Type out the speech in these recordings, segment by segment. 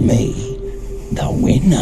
me, the winner.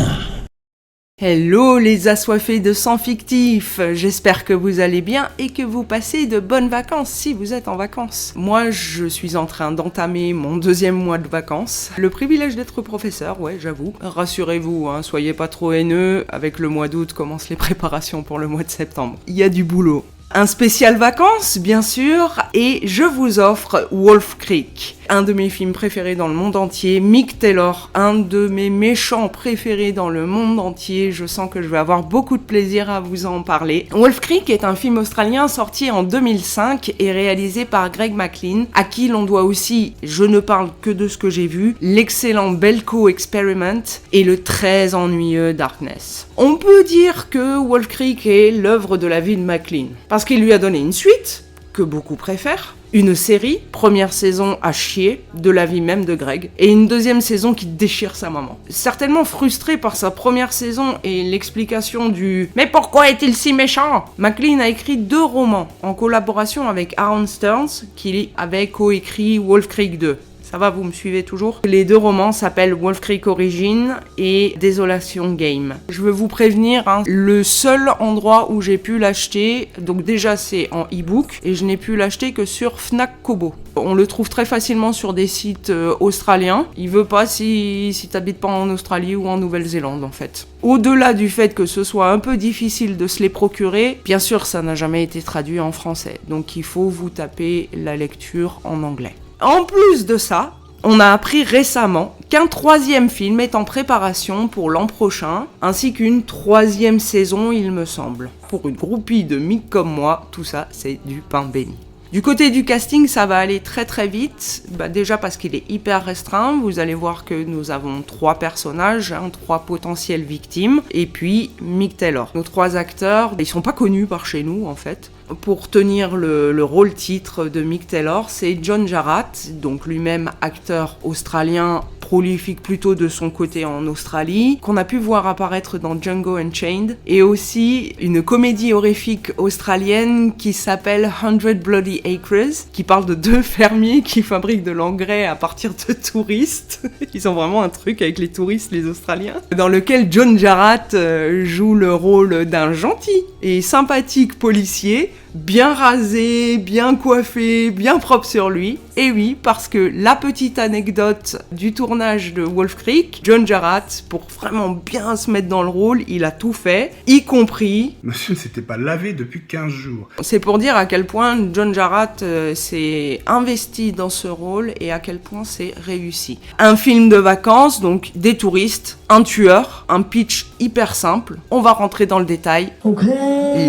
Hello les assoiffés de sang fictif, j'espère que vous allez bien et que vous passez de bonnes vacances si vous êtes en vacances. Moi je suis en train d'entamer mon 2e mois de vacances. Le privilège d'être professeur, ouais j'avoue. Rassurez-vous, soyez pas trop haineux, avec le mois d'août commencent les préparations pour le mois de septembre. Il y a du boulot. Un spécial vacances, bien sûr, et je vous offre Wolf Creek, un de mes films préférés dans le monde entier, Mick Taylor, un de mes méchants préférés dans le monde entier, je sens que je vais avoir beaucoup de plaisir à vous en parler. Wolf Creek est un film australien sorti en 2005 et réalisé par Greg McLean, à qui l'on doit aussi, je ne parle que de ce que j'ai vu, l'excellent Belko Experiment et le très ennuyeux Darkness. On peut dire que Wolf Creek est l'œuvre de la vie de McLean, parce qu'il lui a donné une suite, que beaucoup préfèrent, une série, première saison à chier, de la vie même de Greg, et une 2e saison qui déchire sa maman. Certainement frustré par sa première saison et l'explication du « Mais pourquoi est-il si méchant ?» McLean a écrit 2 romans, en collaboration avec Aaron Stearns, qui avait coécrit Wolf Creek 2. Ça va, vous me suivez toujours ? Les 2 romans s'appellent Wolf Creek Origin et Desolation Game. Je veux vous prévenir, le seul endroit où j'ai pu l'acheter, donc déjà c'est en e-book, et je n'ai pu l'acheter que sur Fnac Kobo. On le trouve très facilement sur des sites australiens. Il veut pas si t'habites pas en Australie ou en Nouvelle-Zélande en fait. Au-delà du fait que ce soit un peu difficile de se les procurer, bien sûr ça n'a jamais été traduit en français, donc il faut vous taper la lecture en anglais. En plus de ça, on a appris récemment qu'un 3e film est en préparation pour l'an prochain, ainsi qu'une 3e saison, il me semble. Pour une groupie de Mick comme moi, tout ça, c'est du pain béni. Du côté du casting, ça va aller très très vite, déjà parce qu'il est hyper restreint, vous allez voir que nous avons 3 personnages, 3 potentielles victimes, et puis Mick Taylor. Nos 3 acteurs, ils sont pas connus par chez nous en fait. Pour tenir le rôle titre de Mick Taylor, c'est John Jarratt, donc lui-même acteur australien, prolifique plutôt de son côté en Australie, qu'on a pu voir apparaître dans Django Unchained, et aussi une comédie horrifique australienne qui s'appelle 100 Bloody Acres, qui parle de 2 fermiers qui fabriquent de l'engrais à partir de touristes. Ils ont vraiment un truc avec les touristes, les Australiens. Dans lequel John Jarratt joue le rôle d'un gentil et sympathique policier, bien rasé, bien coiffé, bien propre sur lui. Et oui, parce que la petite anecdote du tournage de Wolf Creek, John Jarratt, pour vraiment bien se mettre dans le rôle, il a tout fait, y compris... Monsieur ne s'était pas lavé depuis 15 jours. C'est pour dire à quel point John Jarratt s'est investi dans ce rôle et à quel point c'est réussi. Un film de vacances, donc des touristes, un tueur, un pitch hyper simple. On va rentrer dans le détail. Okay.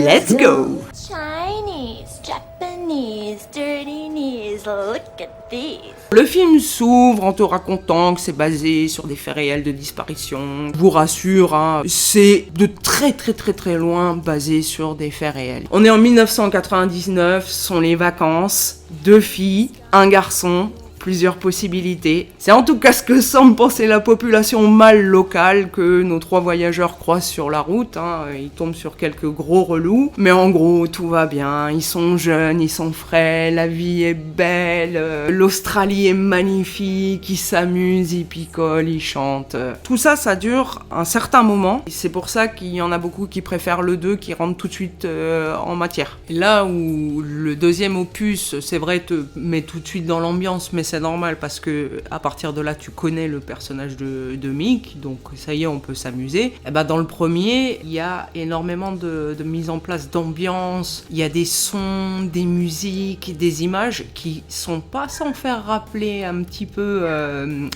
Let's go! Chinese, Japanese, dirty knees, look at these. Le film s'ouvre en te racontant que c'est basé sur des faits réels de disparition. Je vous rassure, c'est de très très très très loin basé sur des faits réels. On est en 1999, ce sont les vacances, 2 filles, un garçon, plusieurs possibilités. C'est en tout cas ce que semble penser la population mâle locale que nos 3 voyageurs croisent sur la route. Ils tombent sur quelques gros relous, mais en gros tout va bien. Ils sont jeunes, ils sont frais, la vie est belle, l'Australie est magnifique, ils s'amusent, ils picolent, ils chantent. Tout ça, ça dure un certain moment. C'est pour ça qu'il y en a beaucoup qui préfèrent le 2, qui rentrent tout de suite en matière. Et là où le 2e opus, c'est vrai, te met tout de suite dans l'ambiance, mais c'est normal parce que à partir de là tu connais le personnage de Mick, donc ça y est, on peut s'amuser. Et dans le premier, il y a énormément de mise en place d'ambiance, il y a des sons, des musiques, des images qui sont pas sans faire rappeler un petit peu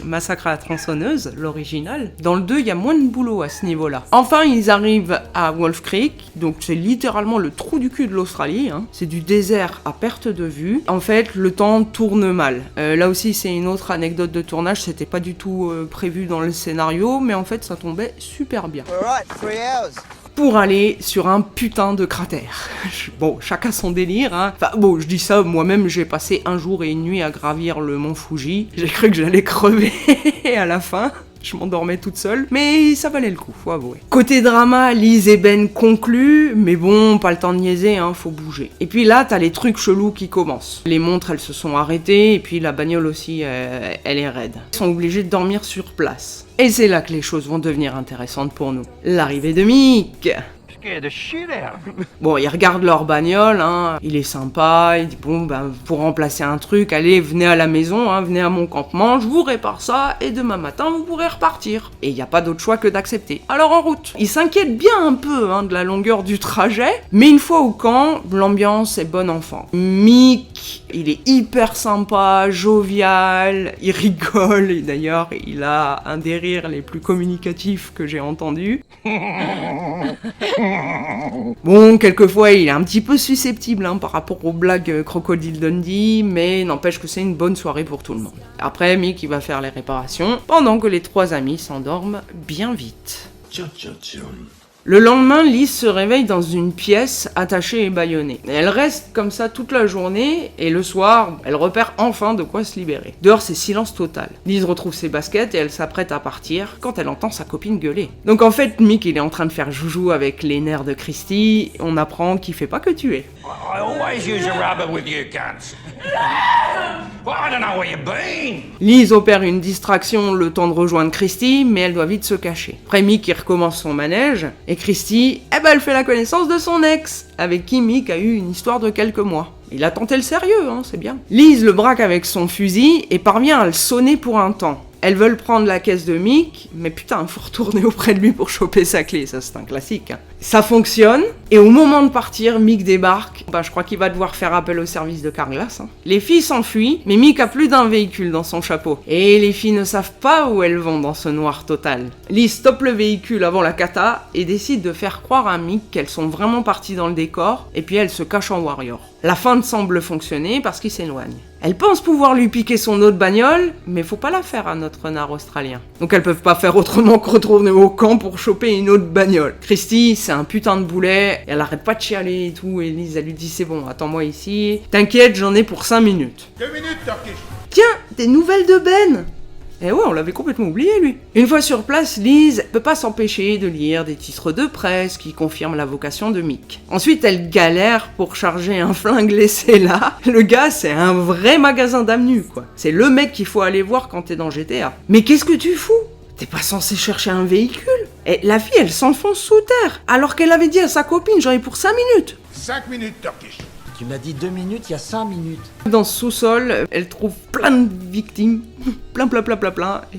Massacre à la tronçonneuse, l'original. Dans le 2, il y a moins de boulot à ce niveau-là. Enfin, ils arrivent à Wolf Creek, donc c'est littéralement le trou du cul de l'Australie, c'est du désert à perte de vue. En fait, le temps tourne mal. Là aussi, c'est une autre anecdote de tournage, c'était pas du tout prévu dans le scénario, mais en fait, ça tombait super bien. Pour aller sur un putain de cratère. Bon, chacun son délire, Enfin, bon, je dis ça, moi-même, j'ai passé 1 jour et une nuit à gravir le mont Fuji. J'ai cru que j'allais crever à la fin. Je m'endormais toute seule, mais ça valait le coup, faut avouer. Côté drama, Liz et Ben concluent, mais bon, pas le temps de niaiser, hein, faut bouger. Et puis là, t'as les trucs chelous qui commencent. Les montres, elles se sont arrêtées, et puis la bagnole aussi, elle est raide. Ils sont obligés de dormir sur place. Et c'est là que les choses vont devenir intéressantes pour nous. L'arrivée de Mick. Bon, ils regardent leur bagnole, hein. Il est sympa, il dit bon, ben, pour remplacer un truc, allez, venez à la maison, hein, venez à mon campement, je vous répare ça, et demain matin, vous pourrez repartir. Et il n'y a pas d'autre choix que d'accepter. Alors en route. Il s'inquiète bien un peu, hein, de la longueur du trajet, mais une fois au camp, l'ambiance est bonne enfant. Mick, il est hyper sympa, jovial, il rigole, et d'ailleurs, il a un des rires les plus communicatifs que j'ai entendus. Bon, quelquefois, il est un petit peu susceptible, hein, par rapport aux blagues Crocodile Dundee, mais n'empêche que c'est une bonne soirée pour tout le monde. Après, Mick, il va faire les réparations, pendant que les trois amis s'endorment bien vite. Le lendemain, Liz se réveille dans une pièce attachée et bâillonnée. Elle reste comme ça toute la journée, et le soir, elle repère enfin de quoi se libérer. Dehors, c'est silence total. Liz retrouve ses baskets et elle s'apprête à partir quand elle entend sa copine gueuler. Donc en fait, Mick, il est en train de faire joujou avec les nerfs de Christy. On apprend qu'il fait pas que tuer. I always use a rubber with you cunts. Well, I don't know where you've been. Liz opère une distraction le temps de rejoindre Christy, mais elle doit vite se cacher. Après, Mick, il recommence son manège, et Christy, elle fait la connaissance de son ex, avec qui Mick a eu une histoire de quelques mois. Il a tenté le sérieux, hein, c'est bien. Liz le braque avec son fusil et parvient à le sonner pour un temps. Elles veulent prendre la caisse de Mick, mais putain, faut retourner auprès de lui pour choper sa clé, ça c'est un classique. Hein. Ça fonctionne, et au moment de partir, Mick débarque. Je crois qu'il va devoir faire appel au service de Carglass. Hein. Les filles s'enfuient, mais Mick a plus d'un véhicule dans son chapeau. Et les filles ne savent pas où elles vont dans ce noir total. Liz stoppe le véhicule avant la cata et décide de faire croire à Mick qu'elles sont vraiment parties dans le décor, et puis elle se cache en warrior. La feinte semble fonctionner parce qu'il s'éloigne. Elle pense pouvoir lui piquer son autre bagnole, mais faut pas la faire à notre renard australien. Donc elles peuvent pas faire autrement que retourner au camp pour choper une autre bagnole. Christy, c'est un putain de boulet, elle arrête pas de chialer et tout, et Liz, elle lui dit c'est bon, attends-moi ici. T'inquiète, j'en ai pour 5 minutes. 2 minutes, Turkish. Tiens, des nouvelles de Ben. Eh ouais, on l'avait complètement oublié, lui. Une fois sur place, Liz peut pas s'empêcher de lire des titres de presse qui confirment la vocation de Mick. Ensuite, elle galère pour charger un flingue laissé là. Le gars, c'est un vrai magasin d'âme nue, quoi. C'est le mec qu'il faut aller voir quand t'es dans GTA. Mais qu'est-ce que tu fous ? T'es pas censé chercher un véhicule ? Et la fille, elle s'enfonce sous terre, alors qu'elle avait dit à sa copine, j'en ai pour 5 minutes. 5 minutes, Turkish. Tu m'as dit 2 minutes, il y a 5 minutes. Dans ce sous-sol, elle trouve plein de victimes, plein,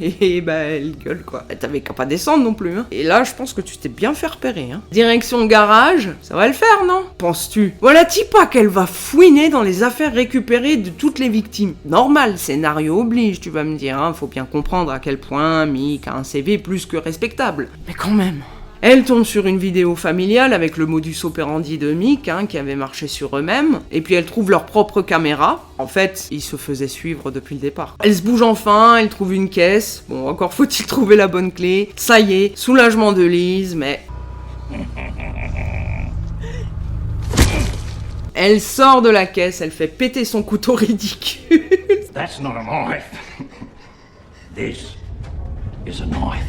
et elle gueule quoi. T'avais qu'à pas descendre non plus, hein. Et là, je pense que tu t'es bien fait repérer, hein. Direction garage, ça va le faire, non ? Penses-tu ? Voilà, dis pas qu'elle va fouiner dans les affaires récupérées de toutes les victimes. Normal, scénario oblige, tu vas me dire, hein. Faut bien comprendre à quel point Mick a un CV plus que respectable. Mais quand même... Elle tombe sur une vidéo familiale avec le modus operandi de Mick, hein, qui avait marché sur eux-mêmes, et puis elle trouve leur propre caméra. En fait, ils se faisaient suivre depuis le départ. Elle se bouge enfin, elle trouve une caisse. Bon, encore faut-il trouver la bonne clé. Ça y est, soulagement de Liz, mais... Elle sort de la caisse, elle fait péter son couteau ridicule. That's not a knife. This is a knife.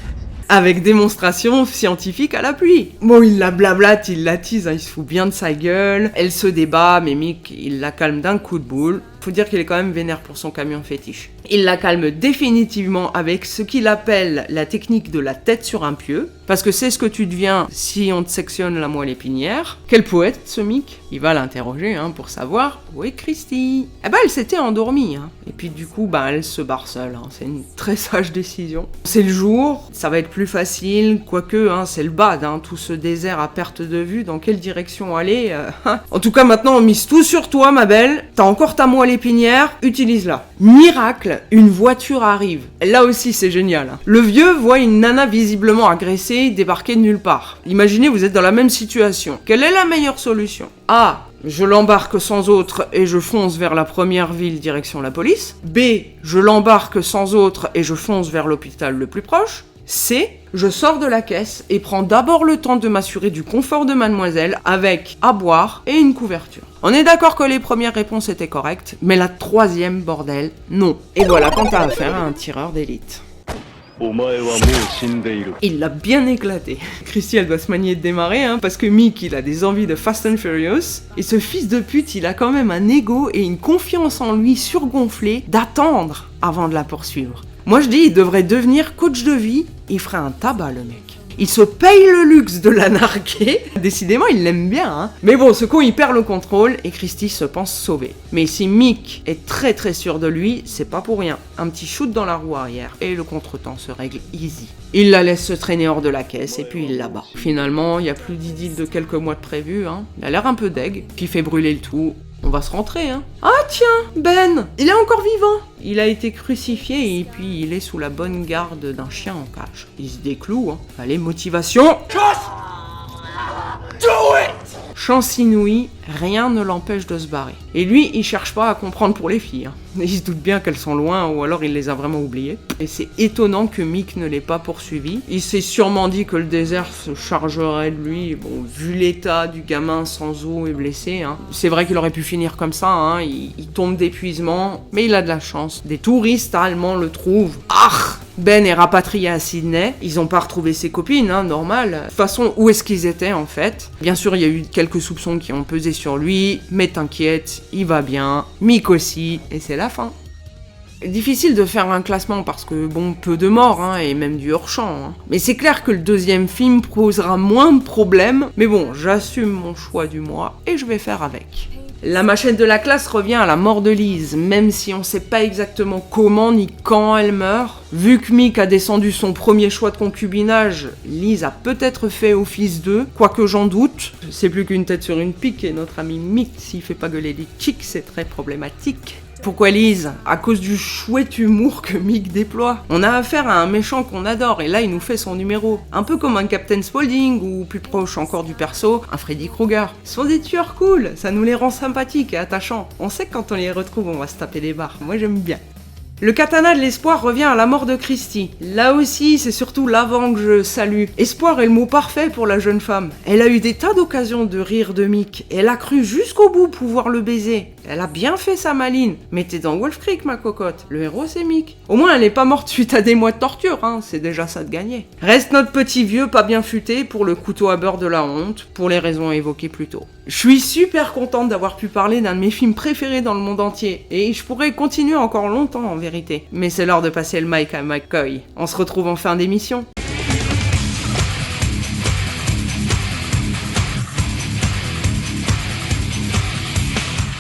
Avec démonstration scientifique à l'appui. Bon, il la blablate, il la tease, hein, il se fout bien de sa gueule. Elle se débat, mais Mick, il la calme d'un coup de boule. Faut dire qu'il est quand même vénère pour son camion fétiche. Il la calme définitivement avec ce qu'il appelle la technique de la tête sur un pieu, parce que c'est ce que tu deviens si on te sectionne la moelle épinière. Quel poète, ce Mick. Il va l'interroger, hein, pour savoir où est Christy. Elle s'était endormie, hein. Et puis du coup, elle se barre seule, hein. C'est une très sage décision. C'est le jour, ça va être plus facile, quoique, hein, c'est le bad, hein, tout ce désert à perte de vue, dans quelle direction aller, En tout cas, maintenant, on mise tout sur toi, ma belle. T'as encore ta moelle épinière, utilise-la. Miracle, une voiture arrive. Là aussi, c'est génial. Hein. Le vieux voit une nana visiblement agressée débarquer de nulle part. Imaginez, vous êtes dans la même situation. Quelle est la meilleure solution ? A. Je l'embarque sans autre et je fonce vers la première ville direction la police. B. Je l'embarque sans autre et je fonce vers l'hôpital le plus proche. C. Je sors de la caisse et prends d'abord le temps de m'assurer du confort de mademoiselle avec à boire et une couverture. On est d'accord que les premières réponses étaient correctes, mais la troisième, bordel, non. Et voilà quand t'as affaire à un tireur d'élite. Il l'a bien éclaté. Christy, elle doit se manier de démarrer, hein, parce que Mick, il a des envies de Fast and Furious, et ce fils de pute, il a quand même un ego et une confiance en lui surgonflée d'attendre avant de la poursuivre. Moi je dis, il devrait devenir coach de vie, il ferait un tabac le mec. Il se paye le luxe de la narguer. Décidément, il l'aime bien, hein. Mais bon, ce con, il perd le contrôle et Christy se pense sauvée. Mais si Mick est très très sûr de lui, c'est pas pour rien. Un petit shoot dans la roue arrière et le contretemps se règle easy. Il la laisse se traîner hors de la caisse et puis il la bat. Finalement, il y a plus d'idylle de quelques mois de prévu, hein. Il a l'air un peu deg, puis il fait brûler le tout. On va se rentrer, hein. Ah tiens, Ben, il est encore vivant. Il a été crucifié et puis il est sous la bonne garde d'un chien en cage. Il se décloue, hein. Allez, motivation. Chance inouïe, rien ne l'empêche de se barrer. Et lui, il cherche pas à comprendre pour les filles, hein. Il se doute bien qu'elles sont loin ou alors il les a vraiment oubliées. Et c'est étonnant que Mick ne l'ait pas poursuivi. Il s'est sûrement dit que le désert se chargerait de lui. Bon, vu l'état du gamin sans eau et blessé, hein. C'est vrai qu'il aurait pu finir comme ça, hein. Il tombe d'épuisement, mais il a de la chance. Des touristes allemands le trouvent. Ah! Ben est rapatrié à Sydney, ils ont pas retrouvé ses copines, hein, normal. De toute façon, où est-ce qu'ils étaient en fait? Bien sûr, il y a eu quelques soupçons qui ont pesé sur lui, mais t'inquiète, il va bien, Mick aussi, et c'est la fin. Difficile de faire un classement parce que, bon, peu de morts, hein, et même du hors-champ. Hein. Mais c'est clair que le deuxième film posera moins de problèmes, mais bon, j'assume mon choix du mois, et je vais faire avec. La machette de la classe revient à la mort de Liz, même si on sait pas exactement comment ni quand elle meurt. Vu que Mick a descendu son premier choix de concubinage, Liz a peut-être fait office d'eux, quoique j'en doute. C'est plus qu'une tête sur une pique et notre ami Mick, s'il fait pas gueuler les chicks, c'est très problématique. Pourquoi Liz? À cause du chouette humour que Mick déploie. On a affaire à un méchant qu'on adore et là il nous fait son numéro. Un peu comme un Captain Spaulding ou plus proche encore du perso, un Freddy Krueger. Ce sont des tueurs cool, ça nous les rend sympathiques et attachants. On sait que quand on les retrouve on va se taper des barres, moi j'aime bien. Le katana de l'espoir revient à la mort de Christy. Là aussi, c'est surtout l'avant que je salue. Espoir est le mot parfait pour la jeune femme. Elle a eu des tas d'occasions de rire de Mick. Elle a cru jusqu'au bout pouvoir le baiser. Elle a bien fait sa maline. Mais t'es dans Wolf Creek, ma cocotte. Le héros, c'est Mick. Au moins, elle est pas morte suite à des mois de torture, hein. C'est déjà ça de gagner. Reste notre petit vieux pas bien futé pour le couteau à beurre de la honte, pour les raisons évoquées plus tôt. Je suis super contente d'avoir pu parler d'un de mes films préférés dans le monde entier. Et je pourrais continuer encore longtemps, en vérité. Mais c'est l'heure de passer le mic à McCoy. On se retrouve en fin d'émission.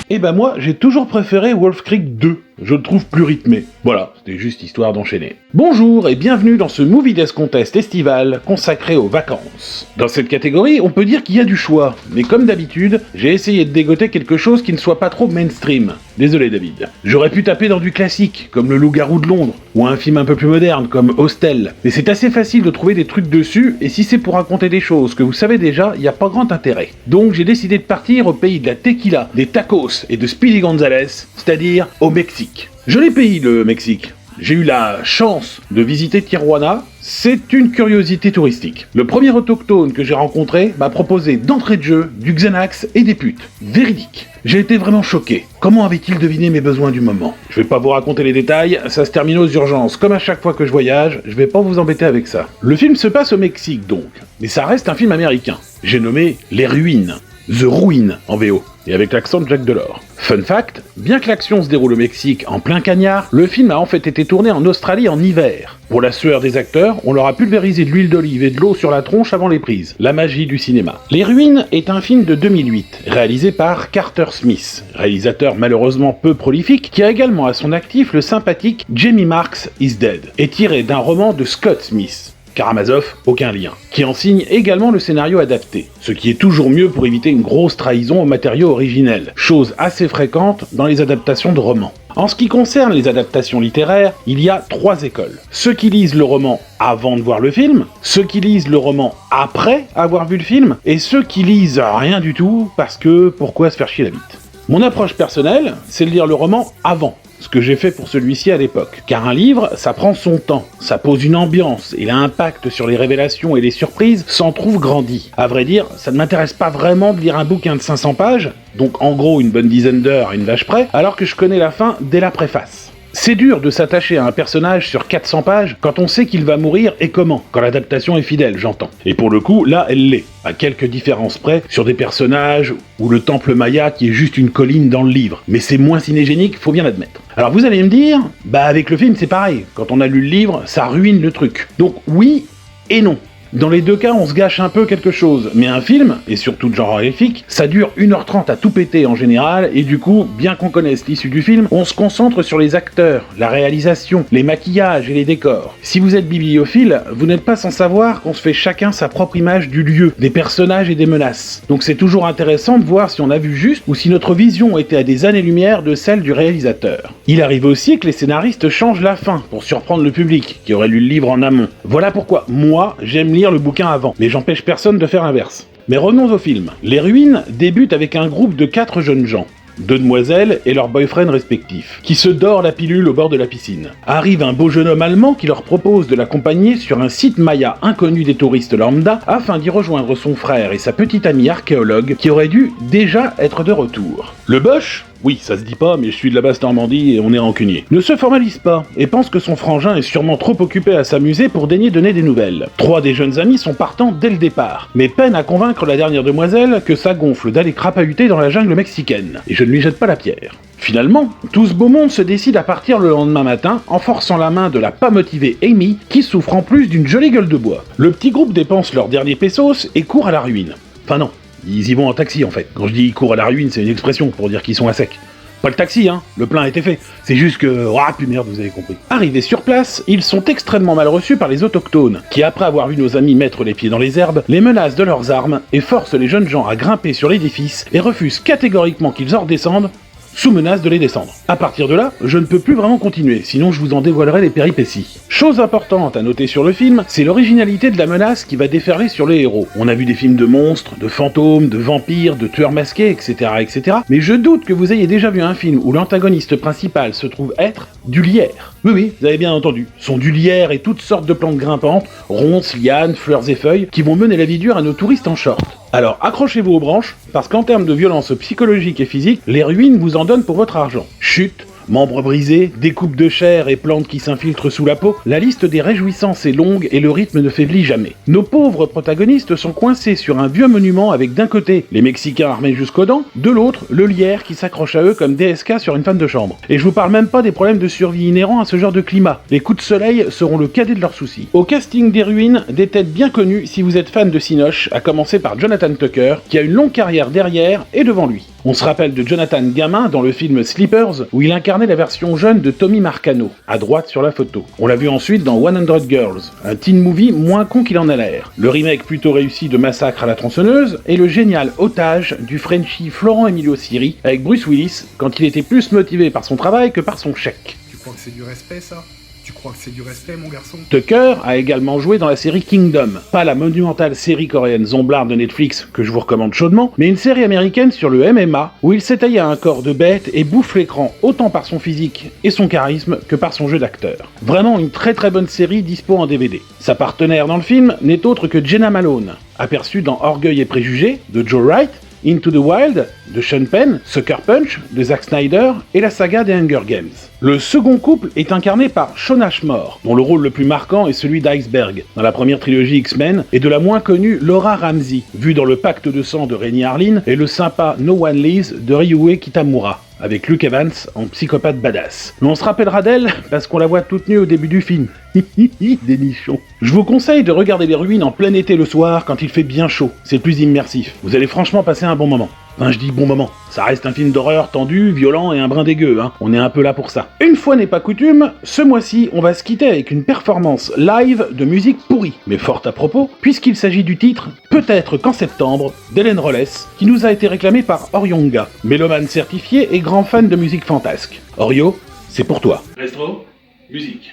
Eh ben moi, j'ai toujours préféré Wolf Creek 2. Je le trouve plus rythmé. Voilà, c'était juste histoire d'enchaîner. Bonjour et bienvenue dans ce Movie Death Contest estival consacré aux vacances. Dans cette catégorie, on peut dire qu'il y a du choix, mais comme d'habitude, j'ai essayé de dégoter quelque chose qui ne soit pas trop mainstream. Désolé David. J'aurais pu taper dans du classique, comme Le Loup-garou de Londres, ou un film un peu plus moderne, comme Hostel. Mais c'est assez facile de trouver des trucs dessus, et si c'est pour raconter des choses que vous savez déjà, il n'y a pas grand intérêt. Donc j'ai décidé de partir au pays de la tequila, des tacos et de Speedy Gonzales, c'est-à-dire au Mexique. Joli pays, le Mexique. J'ai eu la chance de visiter Tijuana, c'est une curiosité touristique. Le premier autochtone que j'ai rencontré m'a proposé d'entrée de jeu du Xanax et des putes. Véridique. J'ai été vraiment choqué. Comment avait-il deviné mes besoins du moment? Je vais pas vous raconter les détails, ça se termine aux urgences. Comme à chaque fois que je voyage, je vais pas vous embêter avec ça. Le film se passe au Mexique donc, mais ça reste un film américain. J'ai nommé Les Ruines. The Ruin en VO, et avec l'accent de Jack Delors. Fun fact, bien que l'action se déroule au Mexique en plein cagnard, le film a en fait été tourné en Australie en hiver. Pour la sueur des acteurs, on leur a pulvérisé de l'huile d'olive et de l'eau sur la tronche avant les prises. La magie du cinéma. Les Ruines est un film de 2008, réalisé par Carter Smith, réalisateur malheureusement peu prolifique, qui a également à son actif le sympathique Jamie Marks is Dead, et tiré d'un roman de Scott Smith. Karamazov, aucun lien, qui en signe également le scénario adapté, ce qui est toujours mieux pour éviter une grosse trahison au matériau originel, chose assez fréquente dans les adaptations de romans. En ce qui concerne les adaptations littéraires, il y a 3 écoles. Ceux qui lisent le roman avant de voir le film, ceux qui lisent le roman après avoir vu le film, et ceux qui lisent rien du tout parce que pourquoi se faire chier la bite. Mon approche personnelle, c'est de lire le roman avant. Ce que j'ai fait pour celui-ci à l'époque. Car un livre, ça prend son temps, ça pose une ambiance, et l'impact sur les révélations et les surprises s'en trouve grandi. À vrai dire, ça ne m'intéresse pas vraiment de lire un bouquin de 500 pages, donc en gros une bonne dizaine d'heures à une vache près, alors que je connais la fin dès la préface. C'est dur de s'attacher à un personnage sur 400 pages quand on sait qu'il va mourir et comment, quand l'adaptation est fidèle, j'entends. Et pour le coup, là, elle l'est, à quelques différences près, sur des personnages ou le temple Maya qui est juste une colline dans le livre. Mais c'est moins cinégénique, faut bien l'admettre. Alors vous allez me dire, avec le film c'est pareil, quand on a lu le livre, ça ruine le truc. Donc oui et non. Dans les deux cas, on se gâche un peu quelque chose, mais un film, et surtout de genre horrifique, ça dure 1h30 à tout péter en général, et du coup, bien qu'on connaisse l'issue du film, on se concentre sur les acteurs, la réalisation, les maquillages et les décors. Si vous êtes bibliophile, vous n'êtes pas sans savoir qu'on se fait chacun sa propre image du lieu, des personnages et des menaces. Donc c'est toujours intéressant de voir si on a vu juste, ou si notre vision était à des années-lumière de celle du réalisateur. Il arrive aussi que les scénaristes changent la fin, pour surprendre le public, qui aurait lu le livre en amont. Voilà pourquoi, moi, j'aime lire le bouquin avant, mais j'empêche personne de faire l'inverse. Mais revenons au film. Les Ruines débutent avec un groupe de 4 jeunes gens, 2 demoiselles et leurs boyfriends respectifs, qui se dorent la pilule au bord de la piscine. Arrive un beau jeune homme allemand qui leur propose de l'accompagner sur un site Maya inconnu des touristes lambda afin d'y rejoindre son frère et sa petite amie archéologue qui aurait dû déjà être de retour. Le Bosch, oui, ça se dit pas, mais je suis de la basse Normandie et on est rancunier, ne se formalise pas et pense que son frangin est sûrement trop occupé à s'amuser pour daigner donner des nouvelles. 3 des jeunes amis sont partants dès le départ, mais peinent à convaincre la dernière demoiselle que ça gonfle d'aller crapahuter dans la jungle mexicaine, et je ne lui jette pas la pierre. Finalement, tout ce beau monde se décide à partir le lendemain matin en forçant la main de la pas motivée Amy, qui souffre en plus d'une jolie gueule de bois. Le petit groupe dépense leurs derniers pesos et court à la ruine. Enfin non. Ils y vont en taxi en fait. Quand je dis ils courent à la ruine, c'est une expression pour dire qu'ils sont à sec. Pas le taxi, hein, le plein a été fait. C'est juste que... Ah, puis merde, vous avez compris. Arrivés sur place, ils sont extrêmement mal reçus par les autochtones, qui après avoir vu nos amis mettre les pieds dans les herbes, les menacent de leurs armes et forcent les jeunes gens à grimper sur l'édifice et refusent catégoriquement qu'ils en redescendent, sous menace de les descendre. À partir de là, je ne peux plus vraiment continuer, sinon je vous en dévoilerai les péripéties. Chose importante à noter sur le film, c'est l'originalité de la menace qui va déferler sur les héros. On a vu des films de monstres, de fantômes, de vampires, de tueurs masqués, etc., etc., mais je doute que vous ayez déjà vu un film où l'antagoniste principal se trouve être du lierre. Oui, vous avez bien entendu. Sont du lierre et toutes sortes de plantes grimpantes, ronces, lianes, fleurs et feuilles, qui vont mener la vie dure à nos touristes en short. Alors accrochez-vous aux branches, parce qu'en termes de violence psychologique et physique, les ruines vous en donnent pour votre argent. Chute, membres brisés, découpes de chair et plantes qui s'infiltrent sous la peau, la liste des réjouissances est longue et le rythme ne faiblit jamais. Nos pauvres protagonistes sont coincés sur un vieux monument avec d'un côté les Mexicains armés jusqu'aux dents, de l'autre le lierre qui s'accroche à eux comme DSK sur une femme de chambre. Et je vous parle même pas des problèmes de survie inhérents à ce genre de climat. Les coups de soleil seront le cadet de leurs soucis. Au casting des Ruines, des têtes bien connues si vous êtes fan de Cinoche, à commencer par Jonathan Tucker, qui a une longue carrière derrière et devant lui. On se rappelle de Jonathan gamin dans le film Sleepers, où il incarnait la version jeune de Tommy Marcano, à droite sur la photo. On l'a vu ensuite dans 100 Girls, un teen movie moins con qu'il en a l'air. Le remake plutôt réussi de Massacre à la tronçonneuse, et le génial Otage du Frenchie Florent Emilio Siri, avec Bruce Willis, quand il était plus motivé par son travail que par son chèque. Tu crois que c'est du respect, ça? Tu crois que c'est du respect, mon garçon? Tucker a également joué dans la série Kingdom, pas la monumentale série coréenne zomblarde de Netflix que je vous recommande chaudement, mais une série américaine sur le MMA où il s'est taillé à un corps de bête et bouffe l'écran autant par son physique et son charisme que par son jeu d'acteur. Vraiment une très très bonne série dispo en DVD. Sa partenaire dans le film n'est autre que Jenna Malone, aperçue dans Orgueil et Préjugés de Joe Wright, Into the Wild de Sean Penn, Sucker Punch de Zack Snyder et la saga des Hunger Games. Le second couple est incarné par Shawn Ashmore, dont le rôle le plus marquant est celui d'Iceberg dans la première trilogie X-Men, et de la moins connue Laura Ramsey, vue dans Le Pacte de sang de Rennie Harlin et le sympa No One Lives de Ryuhei Kitamura, avec Luke Evans en psychopathe badass. Mais on se rappellera d'elle parce qu'on la voit toute nue au début du film. Des nichons. Je vous conseille de regarder Les Ruines en plein été le soir quand il fait bien chaud, c'est plus immersif. Vous allez franchement passer un bon moment. Enfin, je dis bon moment. Ça reste un film d'horreur tendu, violent et un brin dégueu, hein. On est un peu là pour ça. Une fois n'est pas coutume, ce mois-ci, on va se quitter avec une performance live de musique pourrie, mais fort à propos, puisqu'il s'agit du titre « Peut-être qu'en septembre » d'Hélène Rollès, qui nous a été réclamé par Oryonga, mélomane certifié et grand fan de musique fantasque. Orio, c'est pour toi. Restro, musique.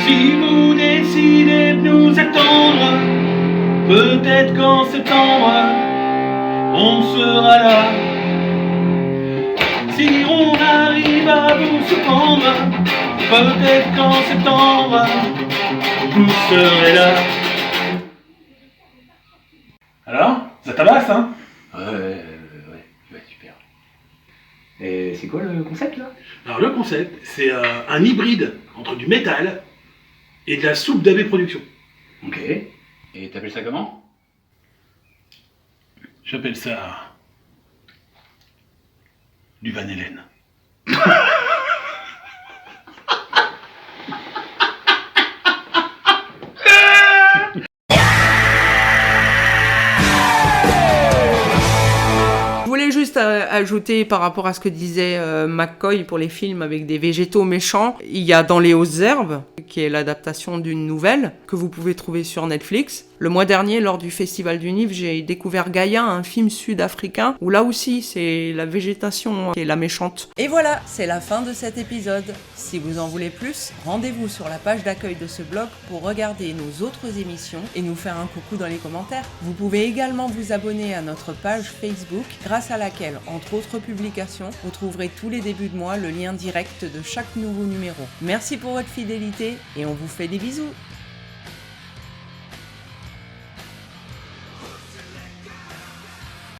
Si vous décidez de nous attendre, peut-être qu'en septembre, on sera là. Si on arrive à vous surprendre, peut-être qu'en septembre, vous serez là. Alors, ça tabasse, hein? c'est quoi le concept là? Alors le concept, c'est un hybride entre du métal et de la soupe d'AB Production. Ok. Et t'appelles ça comment? J'appelle ça du Van Halen. Je voulais juste ajouter par rapport à ce que disait McCoy pour les films avec des végétaux méchants. Il y a Dans les hautes herbes, qui est l'adaptation d'une nouvelle que vous pouvez trouver sur Netflix. Le mois dernier, lors du Festival du Nif, j'ai découvert Gaïa, un film sud-africain, où là aussi, c'est la végétation qui est la méchante. Et voilà, c'est la fin de cet épisode. Si vous en voulez plus, rendez-vous sur la page d'accueil de ce blog pour regarder nos autres émissions et nous faire un coucou dans les commentaires. Vous pouvez également vous abonner à notre page Facebook, grâce à laquelle, entre autres publications, vous trouverez tous les débuts de mois le lien direct de chaque nouveau numéro. Merci pour votre fidélité et on vous fait des bisous.